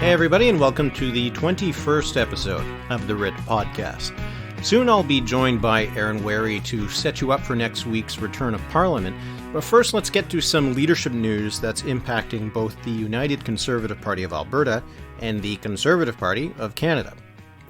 Hey everybody, and welcome to the 21st episode of the Writ podcast. Soon I'll be joined by Aaron Wherry to set you up for next week's return of Parliament, but first let's get to some leadership news that's impacting both the United Conservative Party of Alberta and the Conservative Party of Canada.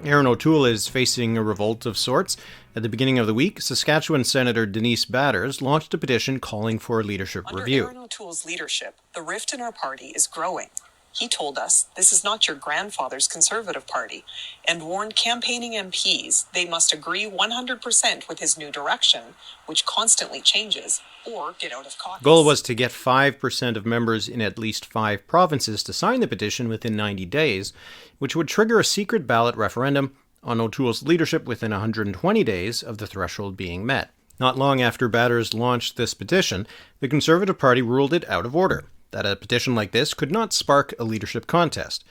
Erin O'Toole is facing a revolt of sorts. At the beginning of the week, Saskatchewan Senator Denise Batters launched a petition calling for a leadership review. Under Erin O'Toole's leadership, the rift in our party is growing. He told us this is not your grandfather's Conservative Party and warned campaigning MPs they must agree 100% with his new direction, which constantly changes, or get out of caucus. The goal was to get 5% of members in at least 5 provinces to sign the petition within 90 days, which would trigger a secret ballot referendum on O'Toole's leadership within 120 days of the threshold being met. Not long after Batters launched this petition, the Conservative Party ruled it out of order, that a petition like this could not spark a leadership contest.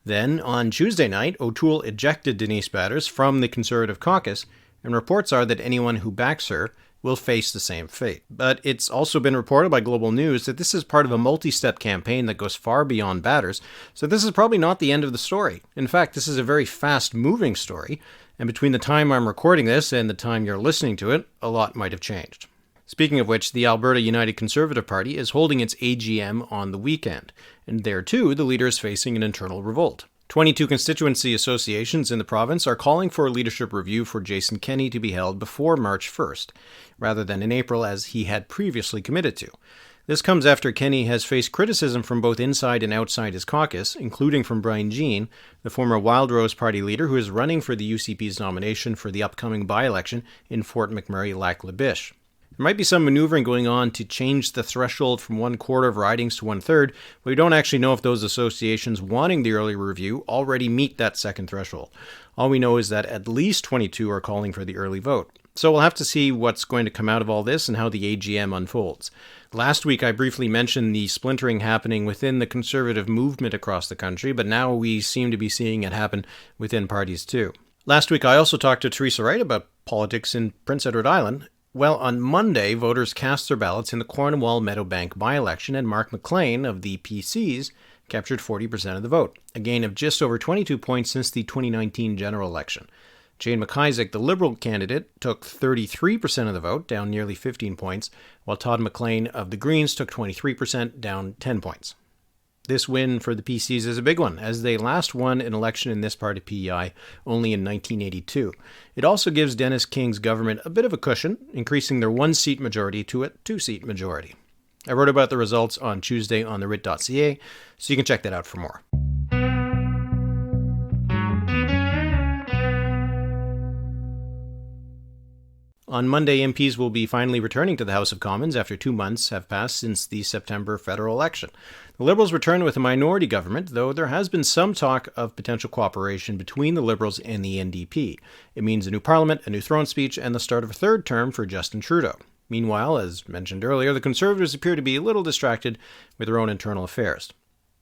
Then, on Tuesday night, O'Toole ejected Denise Batters from the Conservative caucus, and reports are that anyone who backs her will face the same fate. But it's also been reported by Global News that this is part of a multi-step campaign that goes far beyond Batters, so this is probably not the end of the story. In fact, this is a very fast-moving story, and between the time I'm recording this and the time you're listening to it, a lot might have changed. Speaking of which, the Alberta United Conservative Party is holding its AGM on the weekend, and there too, the leader is facing an internal revolt. 22 constituency associations in the province are calling for a leadership review for Jason Kenney to be held before March 1st, rather than in April as he had previously committed to. This comes after Kenney has faced criticism from both inside and outside his caucus, including from Brian Jean, the former Wildrose Party leader who is running for the UCP's nomination for the upcoming by-election in Fort McMurray-Lac-La-Biche. There might be some maneuvering going on to change the threshold from 1/4 of ridings to 1/3, but we don't actually know if those associations wanting the early review already meet that second threshold. All we know is that at least 22 are calling for the early vote. So we'll have to see what's going to come out of all this and how the AGM unfolds. Last week I briefly mentioned the splintering happening within the Conservative movement across the country, but now we seem to be seeing it happen within parties too. Last week I also talked to Teresa Wright about politics in Prince Edward Island. Well, on Monday, voters cast their ballots in the Cornwall-Meadowbank by-election, and Mark McLean of the PCs captured 40% of the vote, a gain of just over 22 points since the 2019 general election. Jane McIsaac, the Liberal candidate, took 33% of the vote, down nearly 15 points, while Todd McLean of the Greens took 23%, down 10 points. This win for the PCs is a big one, as they last won an election in this part of P.E.I. only in 1982. It also gives Dennis King's government a bit of a cushion, increasing their 1-seat majority to a 2-seat majority. I wrote about the results on Tuesday on the Writ.ca, so you can check that out for more. On Monday, MPs will be finally returning to the House of Commons after 2 months have passed since the September federal election. The Liberals return with a minority government, though there has been some talk of potential cooperation between the Liberals and the NDP. It means a new parliament, a new throne speech, and the start of a third term for Justin Trudeau. Meanwhile, as mentioned earlier, the Conservatives appear to be a little distracted with their own internal affairs.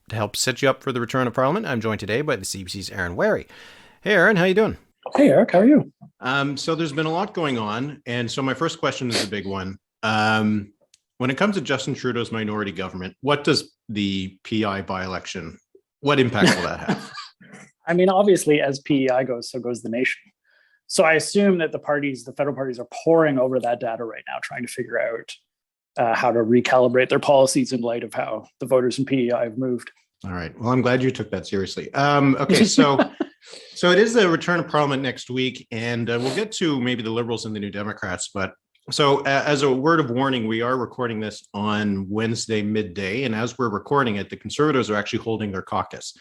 To help set you up for the return of Parliament, I'm joined today by the CBC's Aaron Wherry. Hey Aaron, how you doing? Hey Eric, how are you? So there's been a lot going on, and so my first question is a big one. When it comes to Justin Trudeau's minority government, what does the P.E.I. by-election, what impact will that have? I mean, obviously, as P.E.I. goes, so goes the nation. So I assume that the federal parties are poring over that data right now, trying to figure out how to recalibrate their policies in light of how the voters in P.E.I. have moved. All right. Well, I'm glad you took that seriously. Okay, so it is the return of Parliament next week, and we'll get to maybe the Liberals and the New Democrats. But so as a word of warning, we are recording this on Wednesday midday, and as we're recording it, the Conservatives are actually holding their caucus,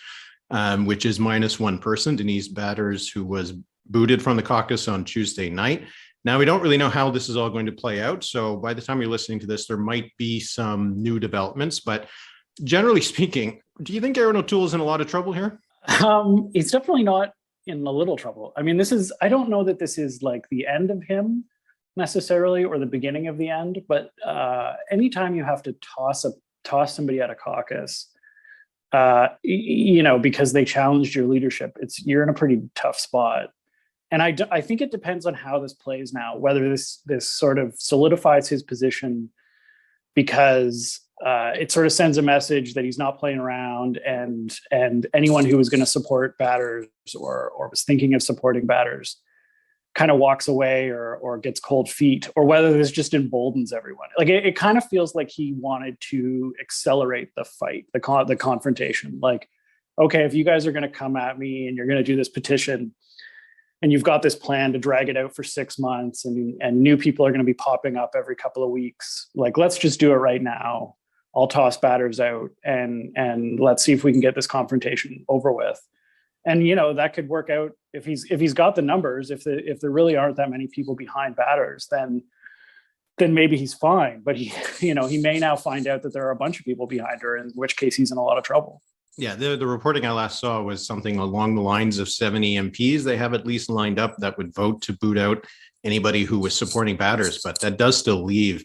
which is minus one person, Denise Batters, who was booted from the caucus on Tuesday night. Now, we don't really know how this is all going to play out, so by the time you're listening to this, there might be some new developments, but generally speaking, do you think Erin O'Toole is in a lot of trouble here? He's definitely not in a little trouble. I mean, I don't know that this is like the end of him necessarily, or the beginning of the end, but anytime you have to toss somebody out of caucus, because they challenged your leadership, you're in a pretty tough spot. And I think it depends on how this plays now, whether this sort of solidifies his position because it sort of sends a message that he's not playing around, and anyone who was going to support batters or was thinking of supporting batters kind of walks away or gets cold feet, or whether this just emboldens everyone. Like it kind of feels like he wanted to accelerate the fight, the confrontation. Like, okay, if you guys are going to come at me and you're going to do this petition, and you've got this plan to drag it out for 6 months, and new people are going to be popping up every couple of weeks, like, let's just do it right now. I'll toss batters out and let's see if we can get this confrontation over with. And, you know, that could work out if he's got the numbers. If there really aren't that many people behind batters, then maybe he's fine. But he may now find out that there are a bunch of people behind her, in which case he's in a lot of trouble. Yeah, the reporting I last saw was something along the lines of 70 MPs they have at least lined up that would vote to boot out anybody who was supporting batters. But that does still leave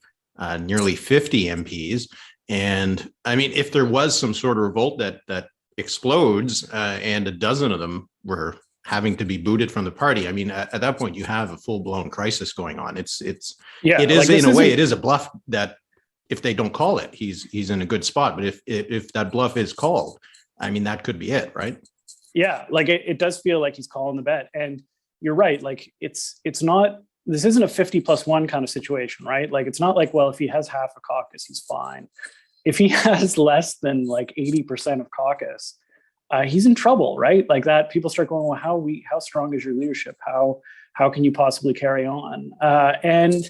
nearly 50 MPs. And I mean, if there was some sort of revolt that explodes and a dozen of them were having to be booted from the party, I mean, at that point, you have a full blown crisis going on. It is in a way, it is a bluff that if they don't call it, he's in a good spot. But if that bluff is called, I mean, that could be it, right? Yeah, like it does feel like he's calling the bet. And you're right. Like it's not, this isn't a 50+1 kind of situation, right? Like, it's not like, well, if he has half a caucus, he's fine. If he has less than like 80% of caucus, he's in trouble, right? Like that, people start going, well, how strong is your leadership? How can you possibly carry on? And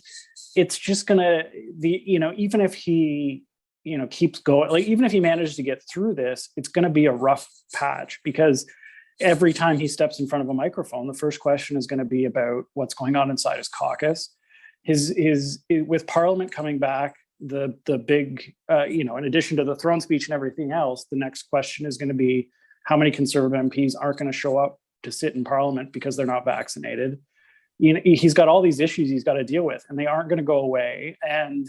it's just gonna, even if he, keeps going, like, even if he manages to get through this, it's gonna be a rough patch, because every time he steps in front of a microphone, the first question is going to be about what's going on inside his caucus. With Parliament coming back, the big, in addition to the throne speech and everything else, the next question is going to be how many Conservative MPs aren't going to show up to sit in Parliament because they're not vaccinated. He's got all these issues he's got to deal with, and they aren't going to go away. And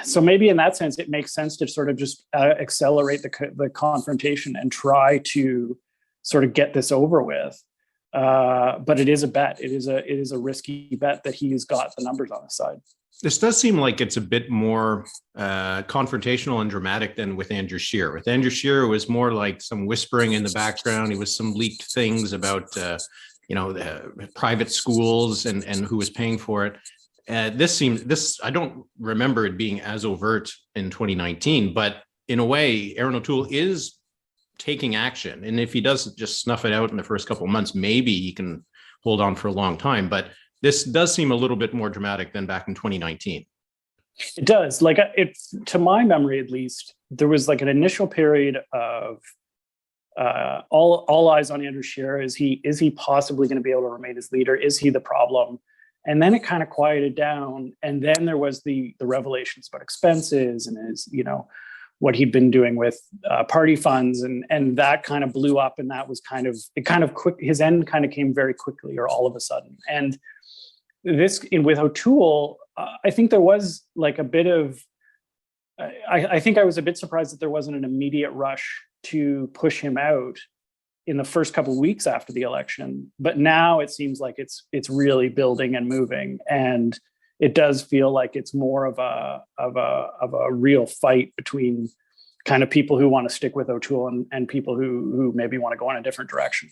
so maybe in that sense, it makes sense to sort of just accelerate the confrontation and try to sort of get this over with. But it is a bet. It is a risky bet that he's got the numbers on his side. This does seem like it's a bit more confrontational and dramatic than with Andrew Scheer. With Andrew Scheer, it was more like some whispering in the background. It was some leaked things about, the private schools and who was paying for it. I don't remember it being as overt in 2019, but in a way, Erin O'Toole is taking action. And if he does just snuff it out in the first couple of months, maybe he can hold on for a long time. But this does seem a little bit more dramatic than back in 2019. It does. Like, to my memory, at least, there was like an initial period of all eyes on Andrew Scheer. Is he possibly going to be able to remain as leader? Is he the problem? And then it kind of quieted down. And then there was the revelations about expenses and his, what he'd been doing with party funds, and that kind of blew up. And that was quick. His end kind of came very quickly, or all of a sudden. And with O'Toole, I think there was like a bit of, I think I was a bit surprised that there wasn't an immediate rush to push him out in the first couple of weeks after the election. But now it seems like it's really building and moving, and it does feel like it's more of a real fight between kind of people who want to stick with O'Toole and people who maybe want to go in a different direction.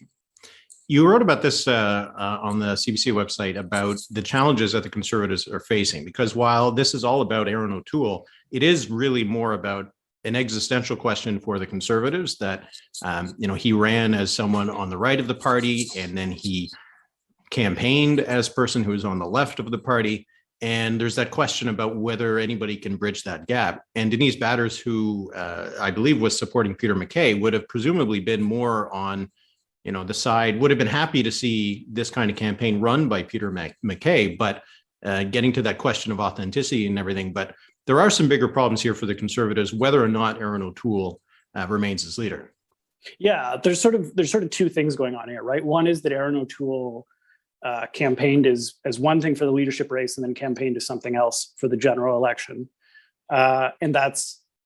You wrote about this on the CBC website about the challenges that the Conservatives are facing, because while this is all about Erin O'Toole, it is really more about an existential question for the Conservatives that, he ran as someone on the right of the party, and then he campaigned as a person who was on the left of the party. And there's that question about whether anybody can bridge that gap. And Denise Batters, who I believe was supporting Peter MacKay, would have presumably been more on, the side, would have been happy to see this kind of campaign run by Peter MacKay, but getting to that question of authenticity and everything. But there are some bigger problems here for the Conservatives, whether or not Erin O'Toole remains as leader. Yeah, there's sort of two things going on here, right? One is that Erin O'Toole campaigned as one thing for the leadership race, and then campaigned as something else for the general election. And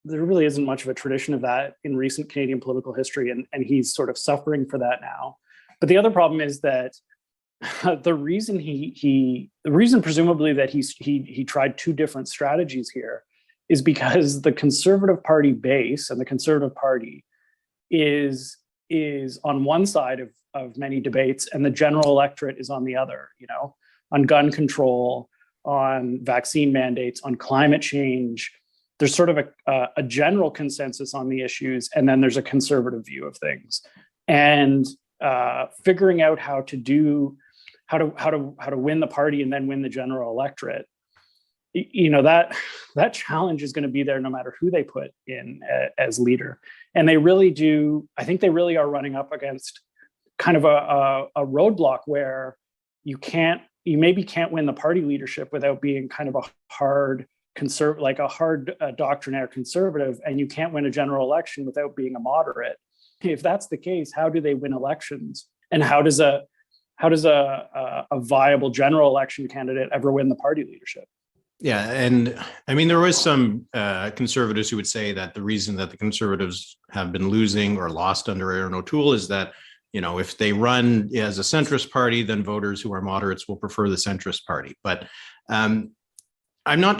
there really isn't much of a tradition of that in recent Canadian political history, and he's sort of suffering for that now. But the other problem is that the reason presumably that he tried two different strategies here is because the Conservative Party base and the Conservative Party is on one side of many debates, and the general electorate is on the other, on gun control, on vaccine mandates, on climate change. There's sort of a general consensus on the issues, and then there's a conservative view of things. And figuring out how to win the party and then win the general electorate, that challenge is going to be there no matter who they put in as leader. And they really do. I think they really are running up against kind of a roadblock where you maybe can't win the party leadership without being kind of a hard doctrinaire conservative, and you can't win a general election without being a moderate. If that's the case, how do they win elections? And how does a viable general election candidate ever win the party leadership? Yeah, and I mean, there was some conservatives who would say that the reason that the Conservatives have been losing or lost under Erin O'Toole is that, if they run as a centrist party, then voters who are moderates will prefer the centrist party. But I'm not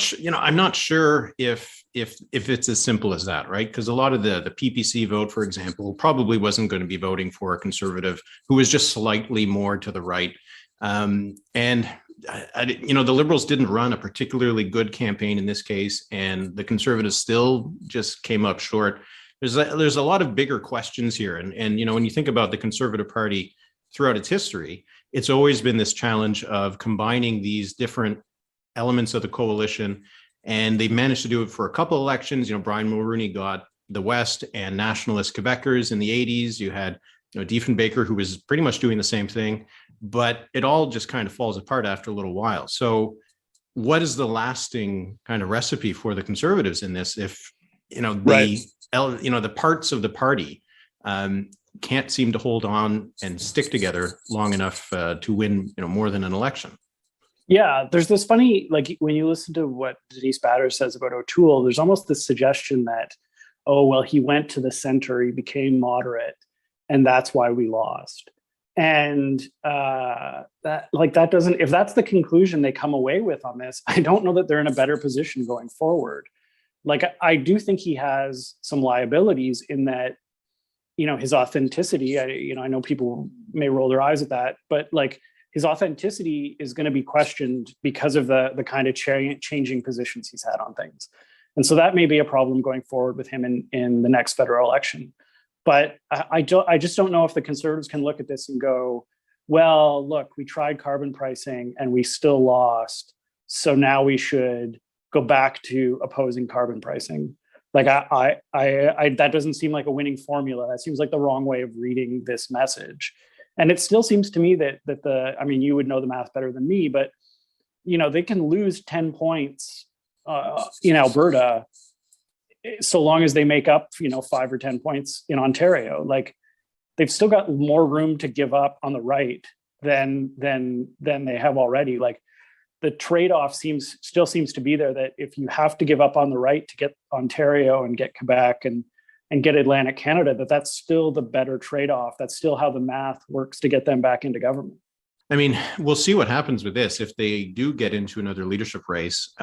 sure if it's as simple as that, right? Because a lot of the PPC vote, for example, probably wasn't going to be voting for a conservative who was just slightly more to the right. And the Liberals didn't run a particularly good campaign in this case, and the Conservatives still just came up short. There's a lot of bigger questions here, and when you think about the Conservative Party throughout its history, it's always been this challenge of combining these different elements of the coalition, and they've managed to do it for a couple of elections. Brian Mulroney got the West and nationalist Quebecers in the 80s. You had Diefenbaker, who was pretty much doing the same thing, but it all just kind of falls apart after a little while. So what is the lasting kind of recipe for the Conservatives in this if the parts of the party can't seem to hold on and stick together long enough to win more than an election? Yeah, there's this funny, like when you listen to what Denise Batter says about O'Toole, there's almost this suggestion that, oh, well, he went to the center, he became moderate, and that's why we lost. And that doesn't, if that's the conclusion they come away with on this, I don't know that they're in a better position going forward. Like, I do think he has some liabilities in that, his authenticity, I know people may roll their eyes at that, but like, his authenticity is going to be questioned because of the kind of changing positions he's had on things. And so that may be a problem going forward with him in the next federal election. But I just don't know if the Conservatives can look at this and go, well, look, we tried carbon pricing and we still lost. So now we should go back to opposing carbon pricing. Like I that doesn't seem like a winning formula. That seems like the wrong way of reading this message. And it still seems to me that you would know the math better than me, but, they can lose 10 points in Alberta so long as they make up, 5 or 10 points in Ontario. Like, they've still got more room to give up on the right than they have already. Like, the trade-off still seems to be there, that if you have to give up on the right to get Ontario and get Quebec and get Atlantic Canada, that's still the better trade-off. That's still how the math works to get them back into government. I mean, we'll see what happens with this. If they do get into another leadership race,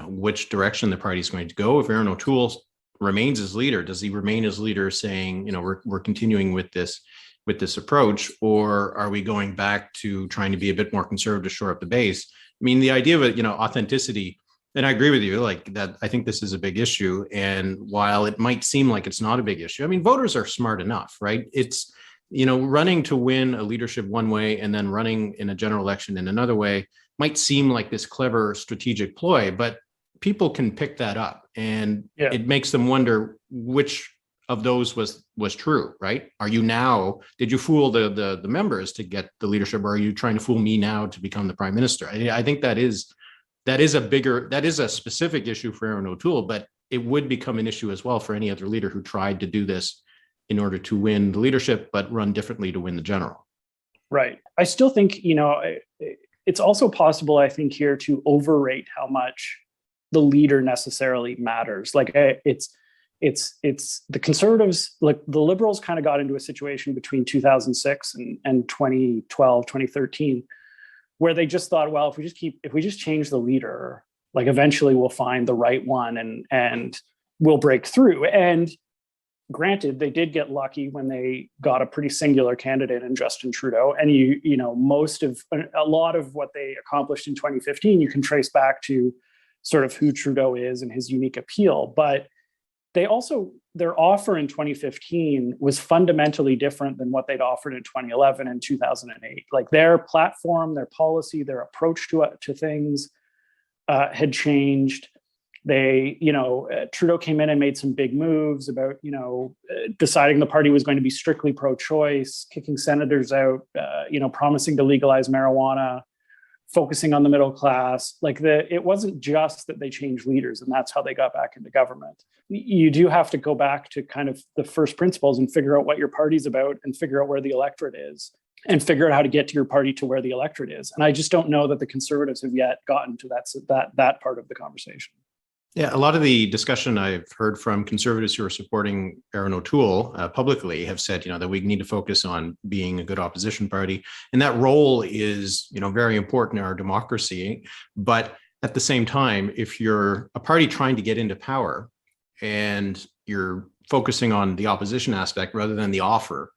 which direction the party is going to go. If Erin O'Toole remains as leader, does he remain as leader saying, we're continuing with this approach, or are we going back to trying to be a bit more conservative to shore up the base? I mean, the idea of it, authenticity, and I agree with you, like that. I think this is a big issue. And while it might seem like it's not a big issue, I mean, voters are smart enough, right? It's, running to win a leadership one way and then running in a general election in another way might seem like this clever strategic ploy, but people can pick that up, and it makes them wonder which of those was true, right? Did you fool the members to get the leadership, or are you trying to fool me now to become the prime minister? I think that is a specific issue for Erin O'Toole, but it would become an issue as well for any other leader who tried to do this in order to win the leadership, but run differently to win the general. Right. I still think, it's also possible, I think, here to overrate how much the leader necessarily matters. Like, it's the Conservatives, like the Liberals kind of got into a situation between 2006 and 2012, 2013, where they just thought, well, if we just change the leader, Like eventually we'll find the right one and we'll break through. And granted, they did get lucky when they got a pretty singular candidate in Justin Trudeau. And a lot of what they accomplished in 2015, you can trace back to sort of who Trudeau is and his unique appeal. But their offer in 2015 was fundamentally different than what they'd offered in 2011 and 2008. Like their platform, their policy, their approach to things had changed. Trudeau came in and made some big moves about, deciding the party was going to be strictly pro-choice, kicking senators out, promising to legalize marijuana, focusing on the middle class. It wasn't just that they changed leaders and that's how they got back into government. You do have to go back to kind of the first principles and figure out what your party's about and figure out where the electorate is and figure out how to get to your party to where the electorate is. And I just don't know that the Conservatives have yet gotten to that part of the conversation. Yeah, a lot of the discussion I've heard from Conservatives who are supporting Erin O'Toole publicly have said, that we need to focus on being a good opposition party. And that role is, very important in our democracy. But at the same time, if you're a party trying to get into power and you're focusing on the opposition aspect rather than the offer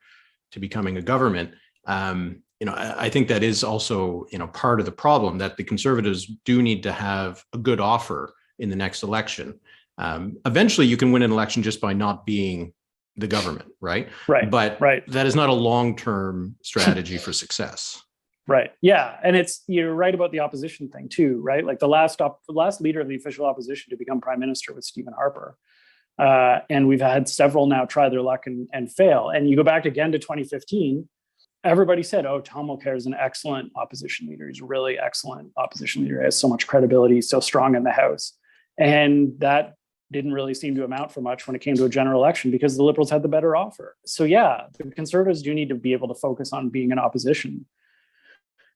to becoming a government, I think that is also, part of the problem, that the Conservatives do need to have a good offer in the next election. Eventually, you can win an election just by not being the government, right? Right. But right. That is not a long-term strategy for success. Right. Yeah. And you're right about the opposition thing too, right? Like the last leader of the official opposition to become prime minister was Stephen Harper. And we've had several now try their luck and fail. And you go back again to 2015, everybody said, Tom Mulcair is an excellent opposition leader. He's a really excellent opposition leader. He has so much credibility, he's so strong in the House. And that didn't really seem to amount for much when it came to a general election because the Liberals had the better offer. So yeah, the Conservatives do need to be able to focus on being an opposition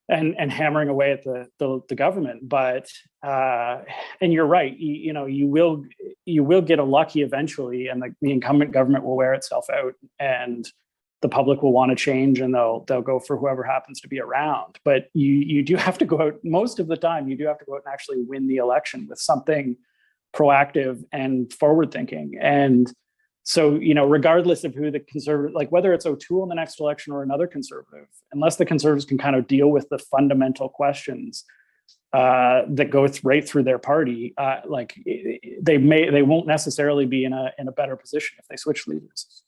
and hammering away at the government. But and you're right, you will get a lucky eventually, and the incumbent government will wear itself out, and the public will want to change, and they'll go for whoever happens to be around. But you do have to go out most of the time. You do have to go out and actually win the election with something proactive and forward thinking. And so, regardless of who the Conservative, like whether it's O'Toole in the next election or another Conservative, unless the Conservatives can kind of deal with the fundamental questions that go right through their party, they won't necessarily be in a better position if they switch leaders.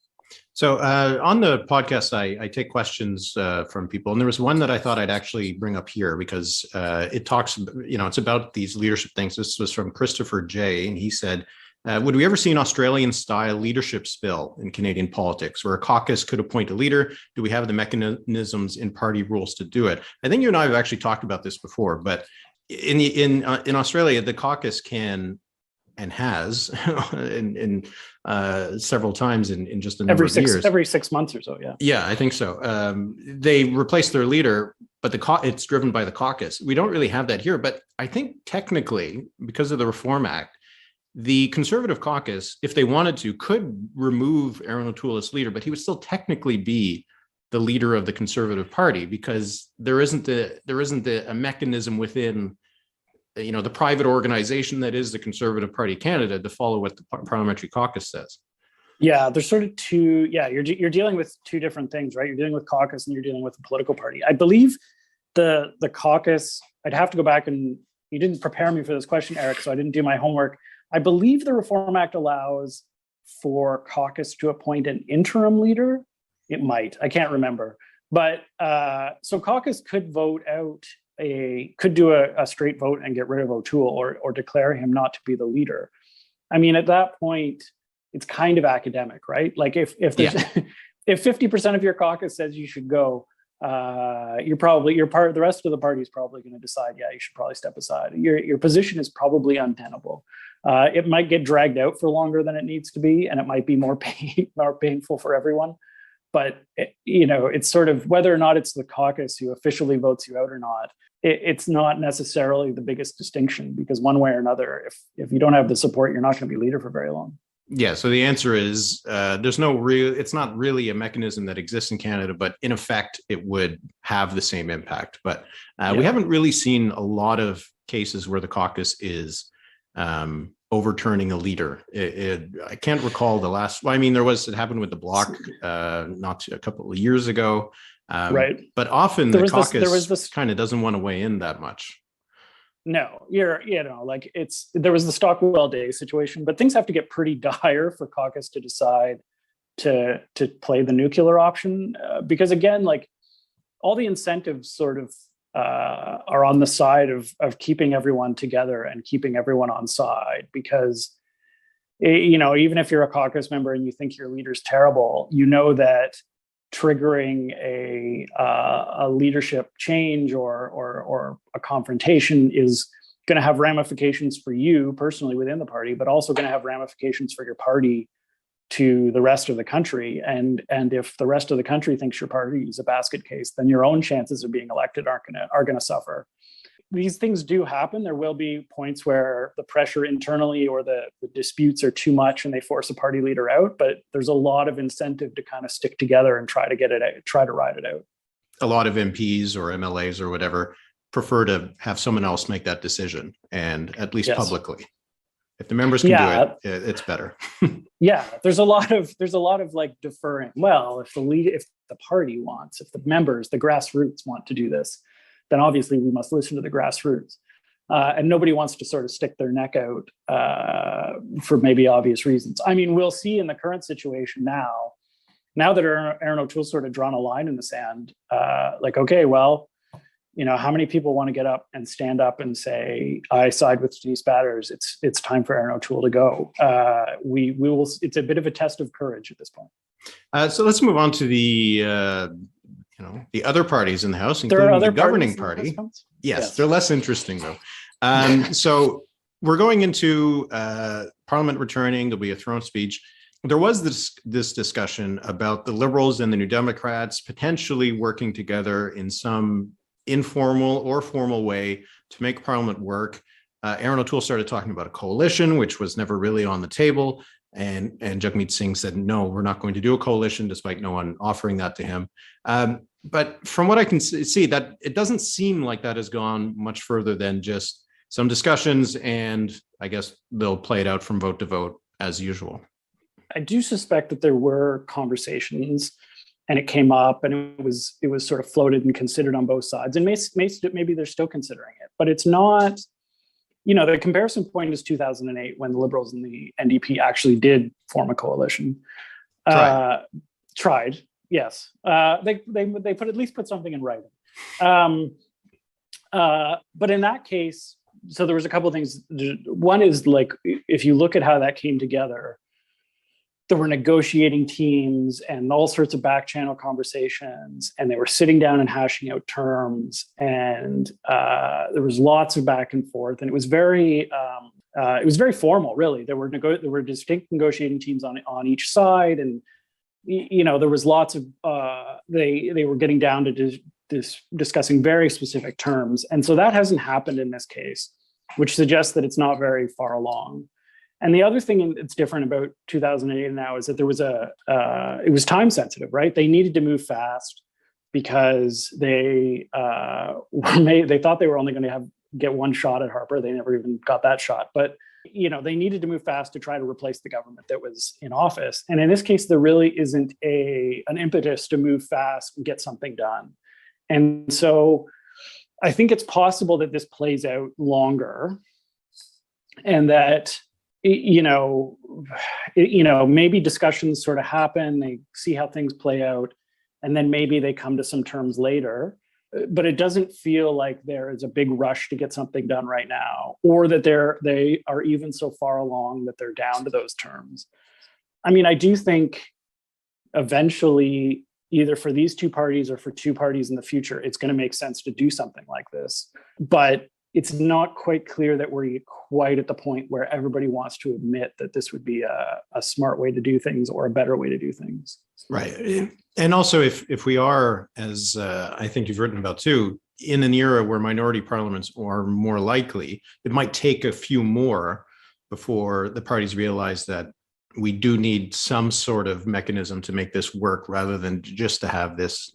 So on the podcast, I take questions from people, and there was one that I thought I'd actually bring up here because it talks, it's about these leadership things. This was from Christopher J, and he said, would we ever see an Australian-style leadership spill in Canadian politics, where a caucus could appoint a leader? Do we have the mechanisms in party rules to do it? I think you and I have actually talked about this before, but in Australia, the caucus can and has in several times in just a number of years. Every 6 months or so, yeah. Yeah, I think so. They replace their leader, but it's driven by the caucus. We don't really have that here, but I think technically, because of the Reform Act, the Conservative caucus, if they wanted to, could remove Aaron O'Toole as leader, but he would still technically be the leader of the Conservative Party because there isn't a mechanism within the private organization that is the Conservative Party Canada to follow what the parliamentary caucus says. Yeah, there's sort of two. Yeah, you're dealing with two different things, right? You're dealing with caucus and you're dealing with a political party. I believe the caucus. I'd have to go back, and you didn't prepare me for this question, Eric, so I didn't do my homework. I believe the Reform Act allows for caucus to appoint an interim leader. It might. I can't remember, but so caucus could do a straight vote and get rid of O'Toole or declare him not to be the leader. I mean, at that point, it's kind of academic, right? Like if there's if 50% of your caucus says you should go, the rest of the party is probably going to decide, yeah, you should probably step aside. Your position is probably untenable. It might get dragged out for longer than it needs to be, and it might be more painful for everyone. But it's sort of whether or not it's the caucus who officially votes you out or not. It's not necessarily the biggest distinction, because one way or another, if you don't have the support, you're not going to be leader for very long. Yeah. So the answer is it's not really a mechanism that exists in Canada, but in effect, it would have the same impact. But we haven't really seen a lot of cases where the caucus is overturning a leader. I can't recall the last. Well, I mean, it happened with the Bloc not a couple of years ago, right? But often the caucus kind of doesn't want to weigh in that much. No, there was the Stockwell Day situation, but things have to get pretty dire for caucus to decide to play the nuclear option, because again, like, all the incentives sort of are on the side of keeping everyone together and keeping everyone on side, because even if you're a caucus member and you think your leader's terrible, that triggering a leadership change or a confrontation is going to have ramifications for you personally within the party, but also going to have ramifications for your party to the rest of the country. And if the rest of the country thinks your party is a basket case, then your own chances of being elected are going to suffer. These things do happen. There will be points where the pressure internally or the disputes are too much and they force a party leader out, but there's a lot of incentive to kind of stick together and try to ride it out. A lot of MPs or MLAs or whatever prefer to have someone else make that decision, and at least publicly. If the members can do it, it's better. Yeah, there's a lot of like deferring. Well, if the party wants, if the members, the grassroots want to do this, then obviously we must listen to the grassroots. And nobody wants to sort of stick their neck out for maybe obvious reasons. I mean, we'll see in the current situation now that Erin O'Toole's sort of drawn a line in the sand, okay, well, how many people want to get up and stand up and say, I side with Denise Batters. It's time for Erin O'Toole to go. We will. It's a bit of a test of courage at this point. So let's move on to the other parlies in the House, including the governing party. Yes, they're less interesting though. So we're going into Parliament returning. There'll be a throne speech. There was this discussion about the Liberals and the New Democrats potentially working together in some informal or formal way to make Parliament work. Erin O'Toole started talking about a coalition, which was never really on the table. And Jagmeet Singh said, no, we're not going to do a coalition, despite no one offering that to him. But from what I can see, that it doesn't seem like that has gone much further than just some discussions, and I guess they'll play it out from vote to vote as usual. I do suspect that there were conversations, and it came up, and it was sort of floated and considered on both sides, and maybe they're still considering it, but it's not. The comparison point is 2008, when the Liberals and the NDP actually did form a coalition. Tried, yes. They at least put something in writing. But in that case, so there was a couple of things. One is, like, if you look at how that came together, there were negotiating teams and all sorts of back channel conversations, and they were sitting down and hashing out terms, and there was lots of back and forth, and it was very formal, really. There were distinct negotiating teams on each side, and there was lots of they were getting down to discussing very specific terms, and so that hasn't happened in this case, which suggests that it's not very far along. And the other thing that's different about 2008 now is that there was it was time sensitive, right? They needed to move fast because they thought they were only going to get one shot at Harper. They never even got that shot, but they needed to move fast to try to replace the government that was in office. And in this case, there really isn't an impetus to move fast and get something done. And so I think it's possible that this plays out longer, and that maybe discussions sort of happen, they see how things play out, and then maybe they come to some terms later. But it doesn't feel like there is a big rush to get something done right now, or that they are even so far along that they're down to those terms. I mean, I do think eventually, either for these two parties or for two parties in the future, it's going to make sense to do something like this. But it's not quite clear that we're quite at the point where everybody wants to admit that this would be a smart way to do things or a better way to do things. Right. And also, if we are, as I think you've written about too, in an era where minority parliaments are more likely, it might take a few more before the parties realize that we do need some sort of mechanism to make this work, rather than just to have this,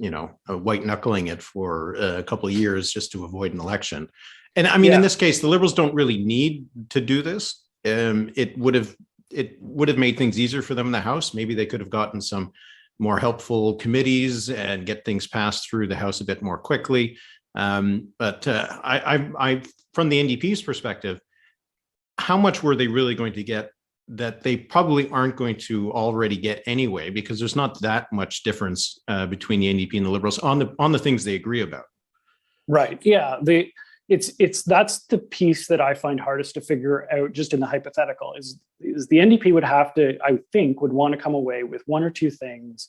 white knuckling it for a couple of years just to avoid an election. And I mean, in this case, the Liberals don't really need to do this. It would have made things easier for them in the House. Maybe they could have gotten some more helpful committees and get things passed through the House a bit more quickly. But I, from the NDP's perspective, how much were they really going to get that they probably aren't going to already get anyway? Because there's not that much difference between the NDP and the Liberals on the things they agree about. Right. Yeah. That's the piece that I find hardest to figure out just in the hypothetical is the NDP would have to, I think, would want to come away with one or two things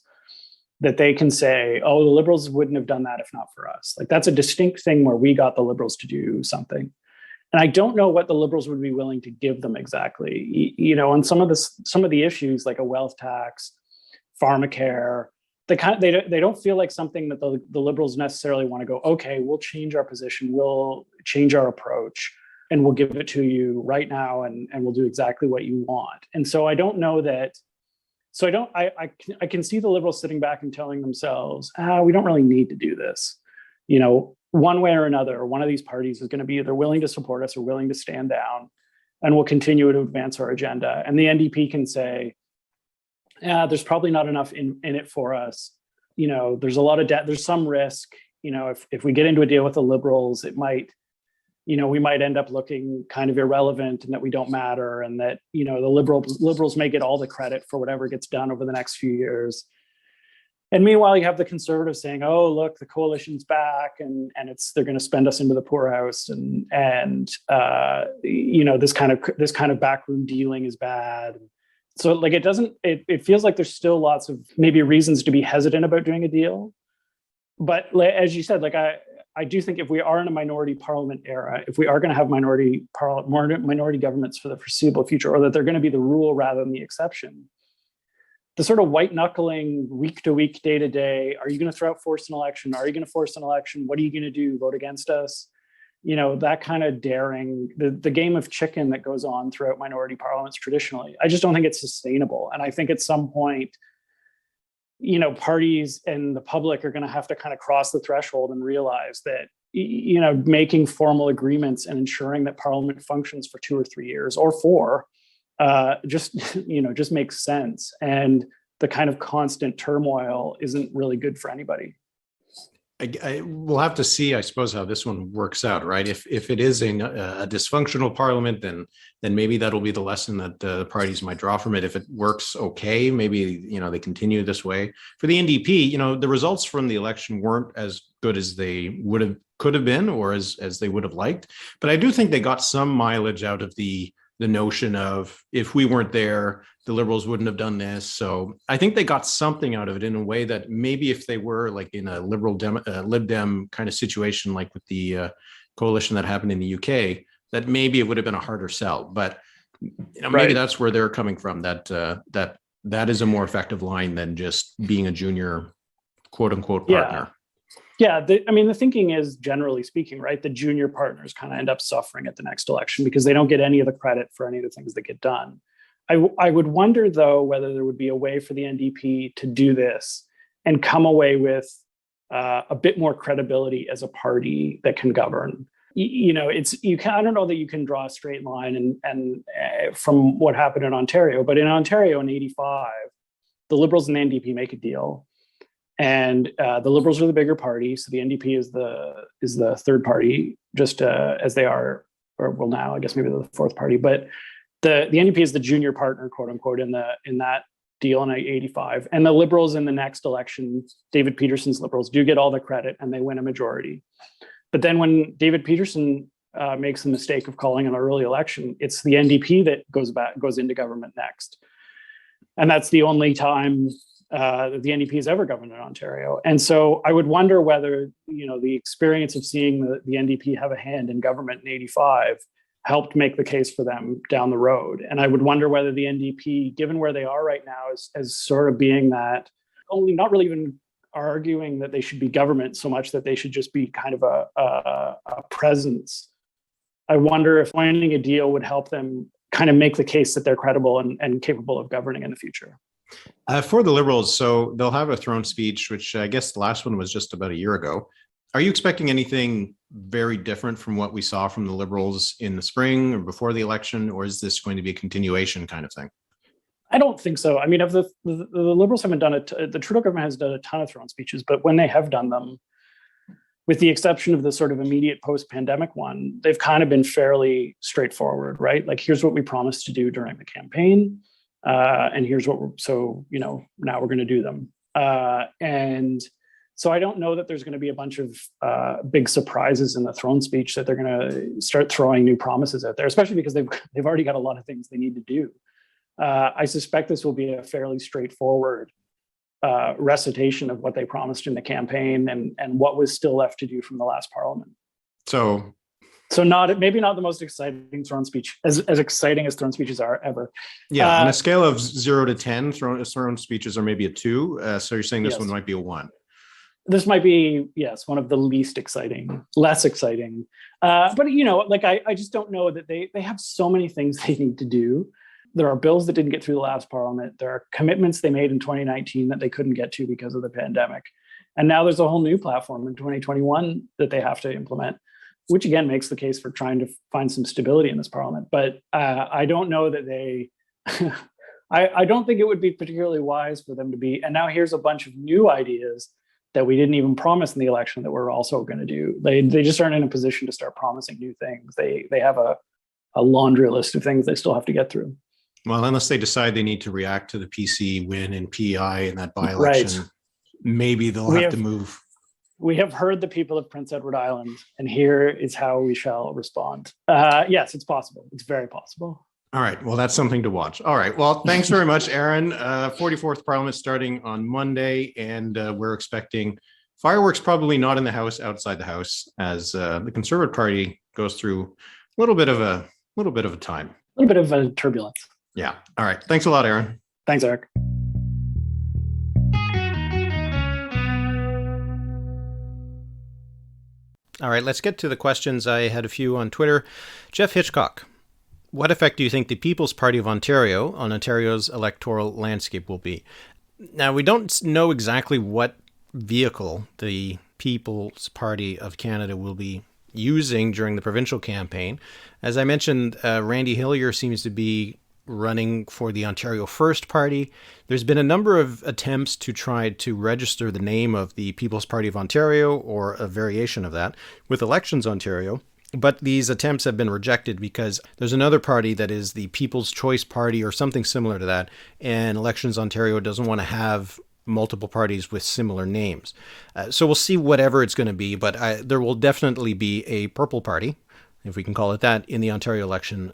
that they can say, oh, the Liberals wouldn't have done that if not for us. Like that's a distinct thing where we got the Liberals to do something. And I don't know what the Liberals would be willing to give them exactly. On some of the issues like a wealth tax, pharmacare, they don't feel like something that the Liberals necessarily want to go, okay, we'll change our position, we'll change our approach, and we'll give it to you right now, and we'll do exactly what you want. And so I don't know that. So I can see the Liberals sitting back and telling themselves, we don't really need to do this. One way or another, one of these parties is going to be either willing to support us or willing to stand down, and we'll continue to advance our agenda. And the NDP can say, there's probably not enough in it for us. There's a lot of debt. There's some risk. If we get into a deal with the Liberals, it might, we might end up looking kind of irrelevant and that we don't matter, and that, the Liberals may get all the credit for whatever gets done over the next few years. And meanwhile, you have the Conservatives saying, "Oh, look, the coalition's back, and they're going to spend us into the poorhouse, and this kind of backroom dealing is bad." So like it feels like there's still lots of maybe reasons to be hesitant about doing a deal. But as you said, like I do think if we are in a minority parliament era, if we are going to have minority governments for the foreseeable future, or that they're going to be the rule rather than the exception, the sort of white knuckling week to week, day to day, are you going to throw out force an election? Are you going to force an election? What are you going to do? Vote against us? That kind of daring, the game of chicken that goes on throughout minority parliaments traditionally. I just don't think it's sustainable. And I think at some point, parties and the public are going to have to kind of cross the threshold and realize that, making formal agreements and ensuring that Parliament functions for 2 or 3 years or 4 just makes sense. And the kind of constant turmoil isn't really good for anybody. We'll have to see, I suppose, how this one works out, right? If it is a dysfunctional parliament, then maybe that'll be the lesson that the parties might draw from it. If it works okay, maybe they continue this way. For the NDP, the results from the election weren't as good as they could have been, or as they would have liked. But I do think they got some mileage out of the notion of, if we weren't there, the Liberals wouldn't have done this. So I think they got something out of it in a way that maybe if they were like in a Lib Dem kind of situation, like with the coalition that happened in the UK, that maybe it would have been a harder sell. But maybe that's where they're coming from. That is a more effective line than just being a junior, quote unquote, partner. Yeah, the thinking is, generally speaking, right, the junior partners kind of end up suffering at the next election because they don't get any of the credit for any of the things that get done. I would wonder, though, whether there would be a way for the NDP to do this and come away with a bit more credibility as a party that can govern. I don't know that you can draw a straight line and from what happened in Ontario, but in Ontario in '85, the Liberals and the NDP make a deal. And the Liberals are the bigger party, so the NDP is the third party, just as they are, or well, now I guess maybe they're the fourth party. But the NDP is the junior partner, quote unquote, in that deal in '85. And the Liberals in the next election, David Peterson's Liberals, do get all the credit and they win a majority. But then when David Peterson makes the mistake of calling an early election, it's the NDP that goes into government next, and that's the only time the NDP has ever governed in Ontario. And so I would wonder whether, the experience of seeing the NDP have a hand in government in '85 helped make the case for them down the road. And I would wonder whether the NDP, given where they are right now, as sort of being that, only not really even arguing that they should be government so much that they should just be kind of a presence. I wonder if finding a deal would help them kind of make the case that they're credible and capable of governing in the future. For the Liberals, so they'll have a throne speech, which I guess the last one was just about a year ago. Are you expecting anything very different from what we saw from the Liberals in the spring or before the election, or is this going to be a continuation kind of thing? I don't think so. I mean, of the Liberals haven't done it. The Trudeau government has done a ton of throne speeches, but when they have done them, with the exception of the sort of immediate post-pandemic one, they've kind of been fairly straightforward, right? Like, here's what we promised to do during the campaign, and here's what now we're going to do them. And so I don't know that there's going to be a bunch of big surprises in the throne speech that they're going to start throwing new promises out there, especially because they've already got a lot of things they need to do. I suspect this will be a fairly straightforward recitation of what they promised in the campaign and what was still left to do from the last parliament. So maybe not the most exciting throne speech, as exciting as throne speeches are ever. Yeah, on a scale of 0 to 10, throne speeches are maybe a 2. So you're saying this one might be a 1. This might be, yes, one of the least exciting, less exciting. But, I just don't know that they have so many things they need to do. There are bills that didn't get through the last parliament. There are commitments they made in 2019 that they couldn't get to because of the pandemic. And now there's a whole new platform in 2021 that they have to implement, which again makes the case for trying to find some stability in this parliament. But I don't know that they, I don't think it would be particularly wise for them to be, and now here's a bunch of new ideas that we didn't even promise in the election that we're also going to do. They just aren't in a position to start promising new things. They have a laundry list of things they still have to get through. Well, unless they decide they need to react to the PC win in P.E.I. in that by-election, right, maybe they'll have to move. We have heard the people of Prince Edward Island, and here is how we shall respond. Yes, it's possible. It's very possible. All right. Well, that's something to watch. All right. Well, thanks very much, Aaron. 44th Parliament starting on Monday, and we're expecting fireworks probably not in the House, outside the House, as the Conservative Party goes through a little bit of a time. A little bit of a turbulence. Yeah. All right. Thanks a lot, Aaron. Thanks, Eric. All right. Let's get to the questions. I had a few on Twitter. Jeff Hitchcock. What effect do you think the People's Party of Ontario on Ontario's electoral landscape will be? Now, we don't know exactly what vehicle the People's Party of Canada will be using during the provincial campaign. As I mentioned, Randy Hillier seems to be running for the Ontario First Party. There's been a number of attempts to try to register the name of the People's Party of Ontario, or a variation of that, with Elections Ontario. But these attempts have been rejected because there's another party that is the People's Choice Party or something similar to that, and Elections Ontario doesn't want to have multiple parties with similar names. So we'll see whatever it's going to be, but there will definitely be a purple party, if we can call it that, in the Ontario election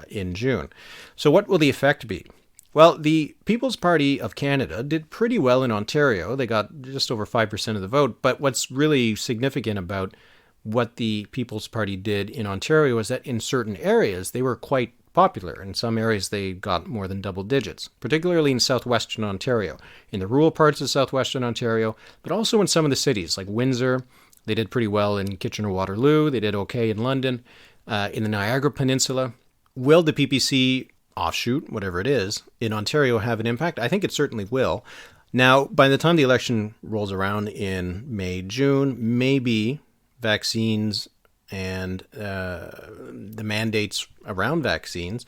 in June. So what will the effect be? Well, the People's Party of Canada did pretty well in Ontario. They got just over 5% of the vote, but what's really significant about what the People's Party did in Ontario is that in certain areas they were quite popular. In some areas they got more than double digits, particularly in southwestern Ontario, in the rural parts of southwestern Ontario, but also in some of the cities like Windsor. They did pretty well in Kitchener-Waterloo. They did okay in London, in the Niagara Peninsula. Will the PPC offshoot, whatever it is, in Ontario have an impact? I think it certainly will. Now, by the time the election rolls around in May, June, maybe vaccines and the mandates around vaccines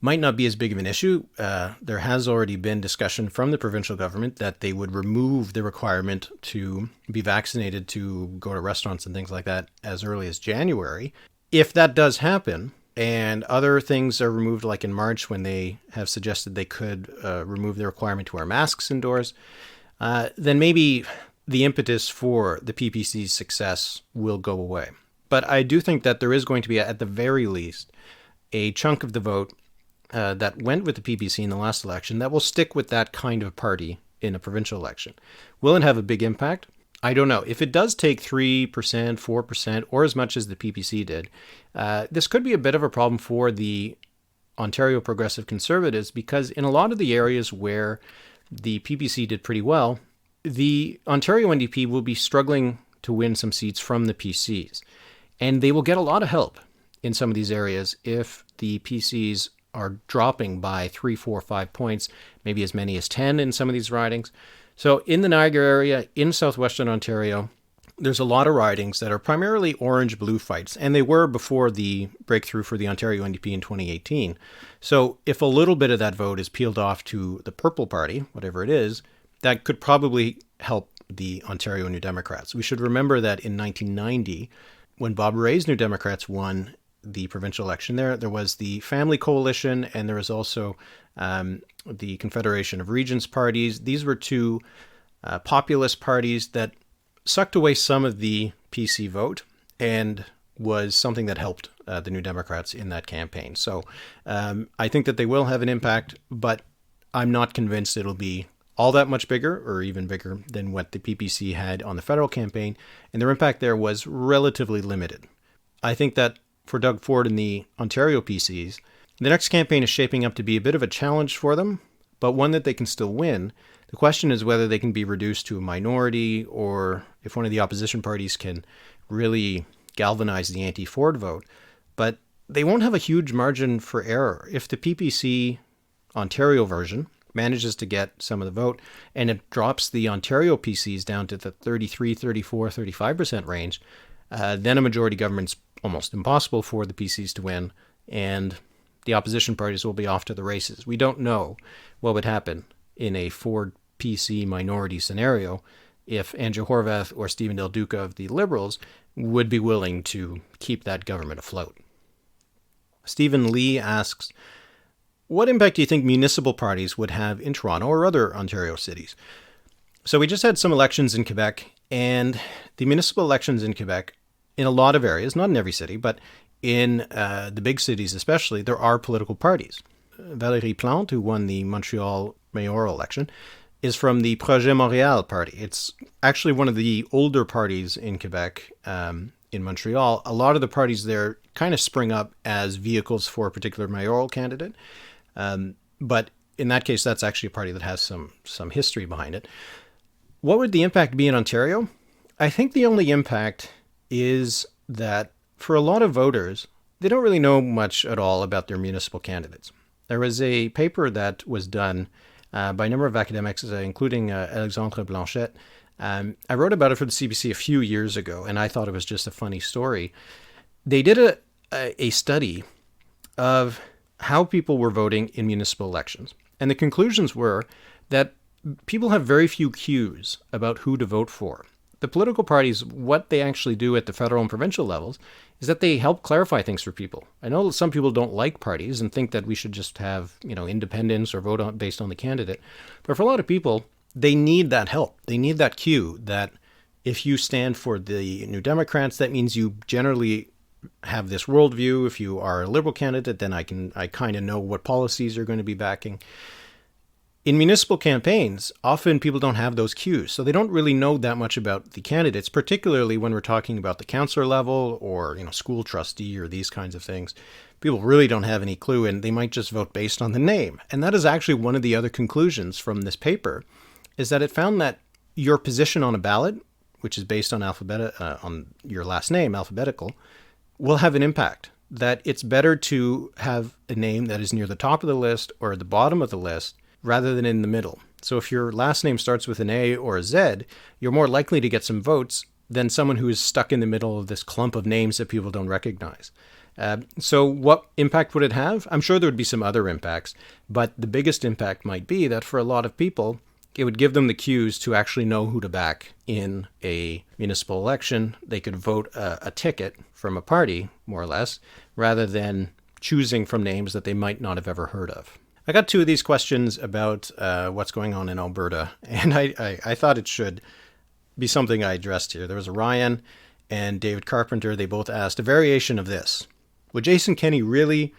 might not be as big of an issue. There has already been discussion from the provincial government that they would remove the requirement to be vaccinated to go to restaurants and things like that as early as January. If that does happen, and other things are removed, like in March when they have suggested they could remove the requirement to wear masks indoors, then maybe the impetus for the PPC's success will go away. But I do think that there is going to be, at the very least, a chunk of the vote that went with the PPC in the last election that will stick with that kind of party in a provincial election. Will it have a big impact? I don't know. If it does take 3%, 4%, or as much as the PPC did, this could be a bit of a problem for the Ontario Progressive Conservatives, because in a lot of the areas where the PPC did pretty well, the Ontario NDP will be struggling to win some seats from the PCs. And they will get a lot of help in some of these areas if the PCs are dropping by 3, 4, 5 points, maybe as many as 10 in some of these ridings. So in the Niagara area, in southwestern Ontario, there's a lot of ridings that are primarily orange-blue fights, and they were before the breakthrough for the Ontario NDP in 2018. So if a little bit of that vote is peeled off to the Purple Party, whatever it is, that could probably help the Ontario New Democrats. We should remember that in 1990, when Bob Rae's New Democrats won the provincial election there was the Family Coalition, and there was also the Confederation of Regions parties. These were two populist parties that sucked away some of the PC vote and was something that helped the New Democrats in that campaign. So I think that they will have an impact, but I'm not convinced it'll be all that much bigger or even bigger than what the PPC had on the federal campaign, and their impact there was relatively limited. I think that for Doug Ford and the Ontario PCs, the next campaign is shaping up to be a bit of a challenge for them, but one that they can still win. The question is whether they can be reduced to a minority, or if one of the opposition parties can really galvanize the anti-Ford vote. But they won't have a huge margin for error. If the PPC Ontario version manages to get some of the vote and it drops the Ontario PCs down to the 33, 34, 35% range, then a majority government's almost impossible for the PCs to win, and the opposition parties will be off to the races. We don't know what would happen in a Ford PC minority scenario if Andrew Horwath or Stephen Del Duca of the Liberals would be willing to keep that government afloat. Stephen Lee asks, what impact do you think municipal parties would have in Toronto or other Ontario cities? So we just had some elections in Quebec, and the municipal elections in Quebec, in a lot of areas, not in every city, but in the big cities especially, there are political parties. Valérie Plante, who won the Montreal mayoral election, is from the Projet Montréal party. It's actually one of the older parties in Quebec, in Montreal. A lot of the parties there kind of spring up as vehicles for a particular mayoral candidate. But in that case, that's actually a party that has some history behind it. What would the impact be in Ontario? I think the only impact is that for a lot of voters, they don't really know much at all about their municipal candidates. There was a paper that was done by a number of academics, including Alexandre Blanchet. I wrote about it for the CBC a few years ago, and I thought it was just a funny story. They did a study of how people were voting in municipal elections. And the conclusions were that people have very few cues about who to vote for. The political parties, what they actually do at the federal and provincial levels is that they help clarify things for people. I know some people don't like parties and think that we should just have, independence or vote based on the candidate. But for a lot of people, they need that help. They need that cue that if you stand for the New Democrats, that means you generally have this worldview. If you are a Liberal candidate, then I kind of know what policies you're going to be backing. In municipal campaigns, often people don't have those cues, so they don't really know that much about the candidates, particularly when we're talking about the councillor level or, school trustee or these kinds of things. People really don't have any clue, and they might just vote based on the name. And that is actually one of the other conclusions from this paper, is that it found that your position on a ballot, which is based on on your last name, alphabetical, will have an impact. That it's better to have a name that is near the top of the list or at the bottom of the list rather than in the middle. So if your last name starts with an A or a Z, you're more likely to get some votes than someone who is stuck in the middle of this clump of names that people don't recognize. So what impact would it have? I'm sure there would be some other impacts, but the biggest impact might be that for a lot of people, it would give them the cues to actually know who to back in a municipal election. They could vote a ticket from a party, more or less, rather than choosing from names that they might not have ever heard of. I got two of these questions about what's going on in Alberta, and I thought it should be something I addressed here. There was Ryan and David Carpenter. They both asked a variation of this. Would Jason Kenney really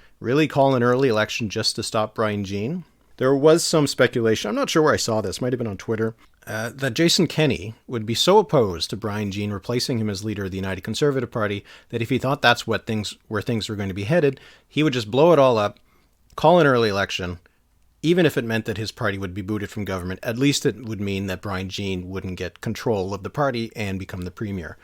call an early election just to stop Brian Jean? There was some speculation, I'm not sure where I saw this, might have been on Twitter, that Jason Kenney would be so opposed to Brian Jean replacing him as leader of the United Conservative Party that if he thought that's where things were going to be headed, he would just blow it all up, call an early election. Even if it meant that his party would be booted from government, at least it would mean that Brian Jean wouldn't get control of the party and become the premier.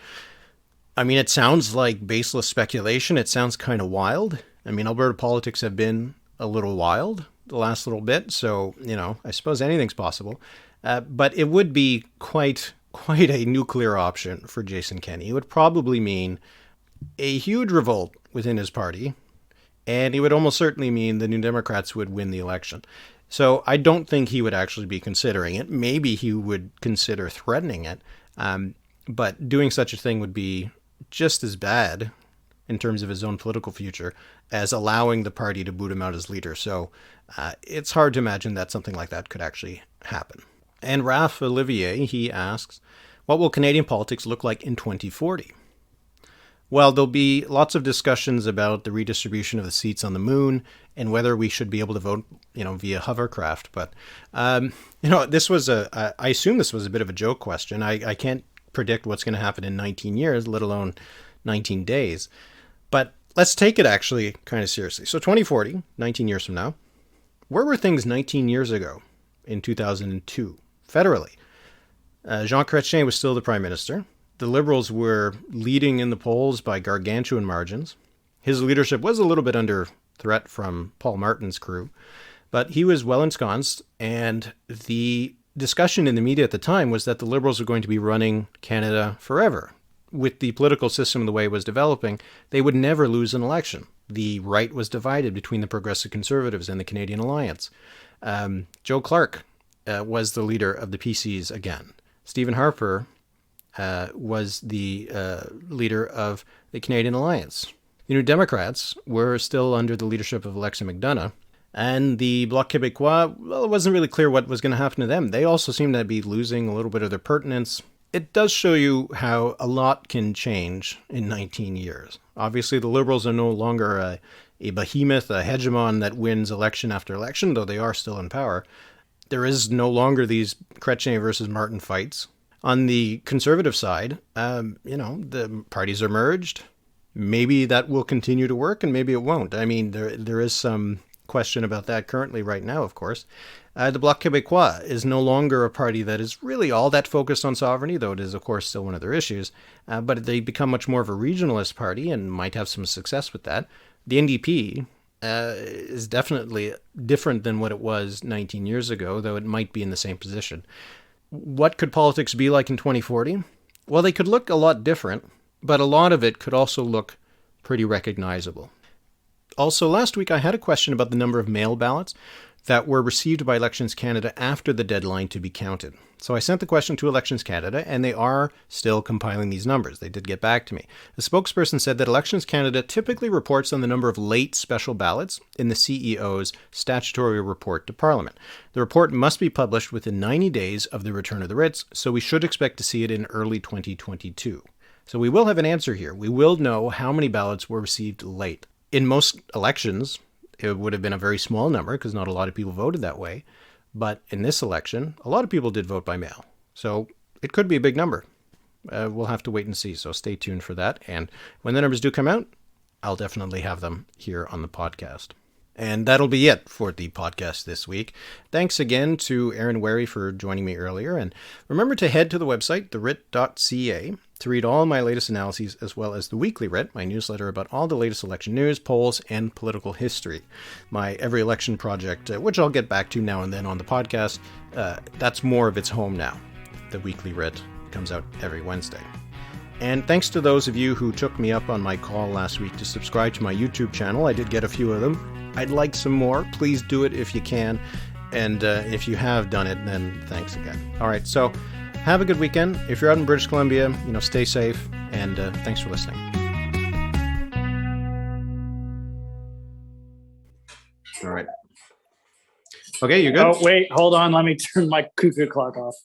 I mean, it sounds like baseless speculation. It sounds kind of wild. I mean, Alberta politics have been a little wild the last little bit, so, I suppose anything's possible. But it would be quite quite a nuclear option for Jason Kenney. It would probably mean a huge revolt within his party, and it would almost certainly mean the New Democrats would win the election. So I don't think he would actually be considering it. Maybe he would consider threatening it, but doing such a thing would be just as bad in terms of his own political future as allowing the party to boot him out as leader. So it's hard to imagine that something like that could actually happen. And Raph Olivier, he asks, what will Canadian politics look like in 2040? Well, there'll be lots of discussions about the redistribution of the seats on the moon and whether we should be able to vote, via hovercraft. But, this was I assume this was a bit of a joke question. I can't predict what's going to happen in 19 years, let alone 19 days. But let's take it actually kind of seriously. So 2040, 19 years from now, where were things 19 years ago in 2002, federally? Jean Chrétien was still the Prime Minister. The Liberals were leading in the polls by gargantuan margins. His leadership was a little bit under threat from Paul Martin's crew, but he was well ensconced, and the discussion in the media at the time was that the Liberals were going to be running Canada forever. With the political system the way it was developing, they would never lose an election. The right was divided between the Progressive Conservatives and the Canadian Alliance. Joe Clark was the leader of the PCs again. Stephen Harper was the leader of the Canadian Alliance. The New Democrats were still under the leadership of Alexis McDonough, and the Bloc Québécois, well, it wasn't really clear what was going to happen to them. They also seemed to be losing a little bit of their pertinence. It does show you how a lot can change in 19 years. Obviously, the Liberals are no longer a behemoth, a hegemon that wins election after election, though they are still in power. There is no longer these Chrétien versus Martin fights. On the Conservative side, the parties are merged. Maybe that will continue to work, and maybe it won't. I mean, there is some question about that currently right now, of course. The Bloc Québécois is no longer a party that is really all that focused on sovereignty, though it is, of course, still one of their issues. But they become much more of a regionalist party and might have some success with that. The NDP is definitely different than what it was 19 years ago, though it might be in the same position. What could politics be like in 2040? Well, they could look a lot different, but a lot of it could also look pretty recognizable. Also, last week I had a question about the number of mail ballots that were received by Elections Canada after the deadline to be counted. So I sent the question to Elections Canada, and they are still compiling these numbers. They did get back to me. The spokesperson said that Elections Canada typically reports on the number of late special ballots in the CEO's statutory report to Parliament. The report must be published within 90 days of the return of the writs, so we should expect to see it in early 2022. So we will have an answer here. We will know how many ballots were received late. In most elections, it would have been a very small number because not a lot of people voted that way. But in this election, a lot of people did vote by mail. So it could be a big number. We'll have to wait and see. So stay tuned for that. And when the numbers do come out, I'll definitely have them here on the podcast. And that'll be it for the podcast this week. Thanks again to Aaron Wherry for joining me earlier. And remember to head to the website, thewrit.ca, to read all my latest analyses, as well as the Weekly Writ, my newsletter about all the latest election news, polls, and political history. My Every Election project, which I'll get back to now and then on the podcast, that's more of its home now. The Weekly Writ comes out every Wednesday. And thanks to those of you who took me up on my call last week to subscribe to my YouTube channel. I did get a few of them. I'd like some more. Please do it if you can. And if you have done it, then thanks again. All right, so have a good weekend. If you're out in British Columbia, stay safe. And thanks for listening. All right. Okay, you good? Oh, wait, hold on. Let me turn my cuckoo clock off.